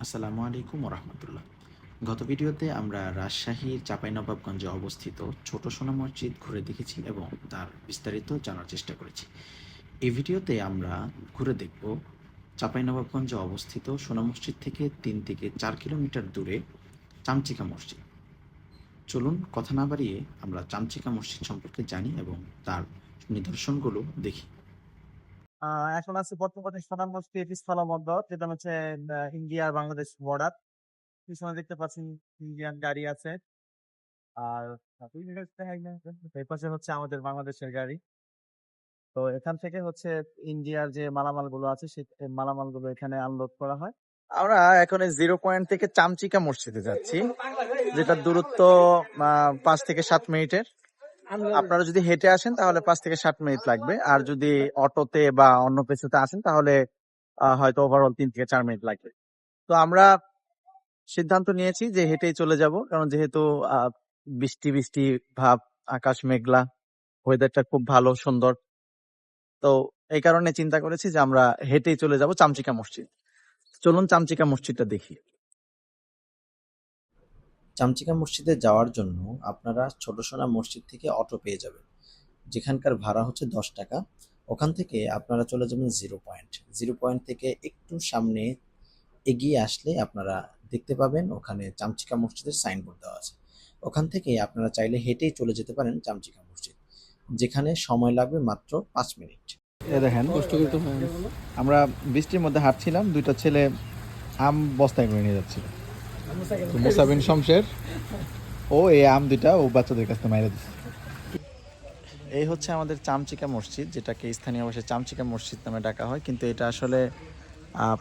আসসালামু আলাইকুম রহমতুল্লাহ। গত ভিডিওতে আমরা রাজশাহীর চাঁপাইনবাবগঞ্জে অবস্থিত ছোট সোনা মসজিদ ঘুরে দেখেছি এবং তার বিস্তারিত জানার চেষ্টা করেছি। এই ভিডিওতে আমরা ঘুরে দেখব চাঁপাইনবাবগঞ্জে অবস্থিত সোনা মসজিদ থেকে 3 থেকে 4 কিলোমিটার দূরে চামচিকা মসজিদ। চলুন কথা না বাড়িয়ে আমরা চামচিকা মসজিদ সম্পর্কে জানি এবং তার নিদর্শনগুলো দেখি। এখন আছে বর্তমানে সোনার মসজিদ স্থলবন্দর, যেটা হচ্ছে ইন্ডিয়া আর বাংলাদেশ বর্ডার। পিছনে দেখতে পাচ্ছেন ইন্ডিয়ান গাড়ি আছে। আর এই পাশে হচ্ছে আমাদের বাংলাদেশের গাড়ি। তো এখান থেকে হচ্ছে ইন্ডিয়ার যে মালামাল গুলো আছে সেই মালামাল গুলো এখানে আনলোড করা হয়। আমরা এখন এই 0 পয়েন্ট থেকে চামচিকা মসজিদে যাচ্ছি, যেটা দূরত্ব 5 থেকে 7 মিনিটের। আপনারা যদি হেঁটে আসেন তাহলে 5 থেকে 7 মিনিট লাগবে, আর যদি অটোতে বা অন্য কিছুতে আসেন তাহলে হয়তো ওভারঅল 3 থেকে 4 মিনিট লাগবে। তো আমরা সিদ্ধান্ত নিয়েছি যে হেঁটেই চলে যাব, কারণ যেহেতু বৃষ্টি বৃষ্টি ভাব, আকাশ মেঘলা, ওয়েদারটা খুব ভালো সুন্দর। তো এই কারণে চিন্তা করেছি যে আমরা হেঁটেই চলে যাব চামচিকা মসজিদ। চলুন চামচিকা মসজিদটা দেখি। চামচিকা মসজিদে যাওয়ার জন্য আপনারা ছোট সোনা মসজিদ থেকে অটো পেয়ে যাবেন, যেখানকার ভাড়া হচ্ছে 10 টাকা। ওখান থেকে আপনারা চলে যাবেন 0 পয়েন্ট। 0 পয়েন্ট থেকে একটু সামনে এগিয়ে আসলে আপনারা দেখতে পাবেন ওখানে চামচিকা মসজিদের সাইনবোর্ড দেওয়া আছে। ওখান থেকে আপনারা চাইলে হেঁটেই চলে যেতে পারেন চামচিকা মসজিদ, যেখানে সময় লাগবে মাত্র 5 মিনিট। দেখেন, আমরা বৃষ্টির মধ্যে হাঁটছিলাম, দুইটা ছেলে আম বস্তায় করে নিয়ে যাচ্ছিল। তো মুসাবিন শমশের ও এই আম দুইটা ও বাচ্চাদের কাছে মাইরে দিচ্ছে। এই হচ্ছে আমাদের চামচিকা মসজিদ, যেটাকে স্থানীয় ভাষায় চামচিকা মসজিদ নামে ডাকা হয়, কিন্তু এটা আসলে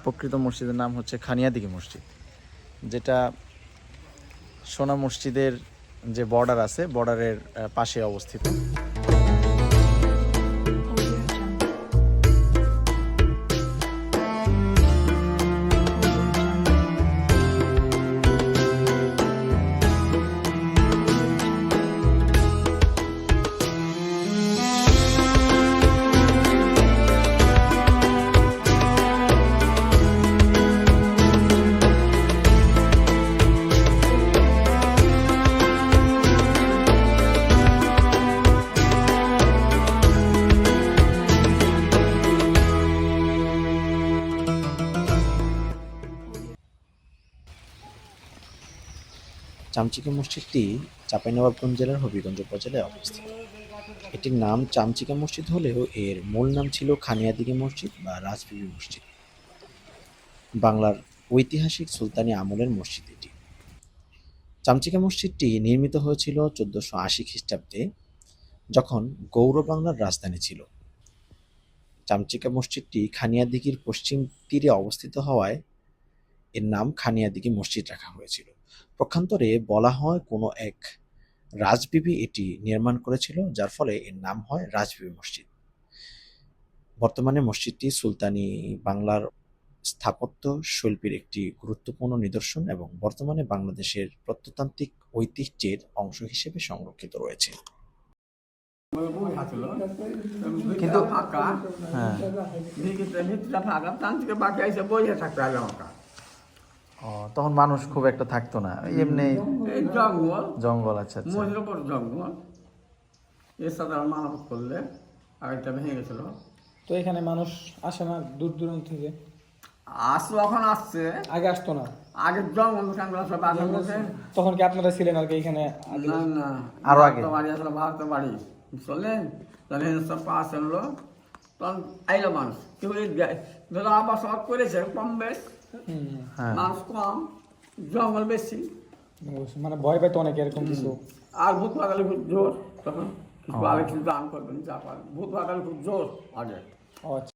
প্রকৃত মসজিদের নাম হচ্ছে খানিয়াদিঘি মসজিদ, যেটা সোনা মসজিদের যে বর্ডার আছে বর্ডারের পাশে অবস্থিত। চামচিকা মসজিদটি চাঁপাইনবাবগঞ্জ জেলার হবিগঞ্জ উপজেলায় অবস্থিত। এটির নাম চামচিকা মসজিদ হলেও এর মূল নাম ছিল খানিয়াদিঘি মসজিদ বা রাজবিবি মসজিদ। বাংলার ঐতিহাসিক সুলতানি আমলের মসজিদ এটি। চামচিকা মসজিদটি নির্মিত হয়েছিল 1480 খ্রিস্টাব্দে, যখন গৌড় বাংলার রাজধানী ছিল। চামচিকা মসজিদটি খানিয়াদিঘির পশ্চিম তীরে অবস্থিত হওয়ায় এর নাম খানিয়াদিঘি মসজিদ রাখা হয়েছিল। পক্ষান্তরে বলা হয় কোনো এক রাজবিবি এটি নির্মাণ করেছিল, যার ফলে এর নাম হয় রাজবিবি মসজিদ। বর্তমানে মসজিদটি সুলতানি বাংলার স্থাপত্য শৈল্পীর একটি গুরুত্বপূর্ণ নিদর্শন এবং বর্তমানে বাংলাদেশের প্রত্নতান্ত্রিক ঐতিহ্যের অংশ হিসেবে সংরক্ষিত রয়েছে। কিন্তু তখন মানুষ খুব একটা থাকতো না, এমনি জঙ্গল। আচ্ছা আচ্ছা। জঙ্গল এছাড়া মানব করলে আগেটা ভেঙে গেছিল। তো এখানে মানুষ আসে না দূর দূরান্ত থেকে? আসলো, এখন আসছে, আগে আসতো না। আগে জঙ্গল সব আগে বসে। তখন কি আপনারা ছিলেন আর কি এখানে? না না, আরো আগে বাড়ি আসলো, ভারত বাড়ি চললেন, তাহলে সব পাশ আনলো, তখন আইলো মানুষ। কেউ ধরো আবাস করেছে কম বেশ, মানুষ কম, জঙ্গল বেশি, মানে ভয় পাইতো অনেকে এরকম কিছু। আর ভূত পাতালে খুব জোর, তখন কিছু আগে কিছু দান করবেন যা পারেন। ভূত পাতালে খুব জোর আগে। ও আচ্ছা।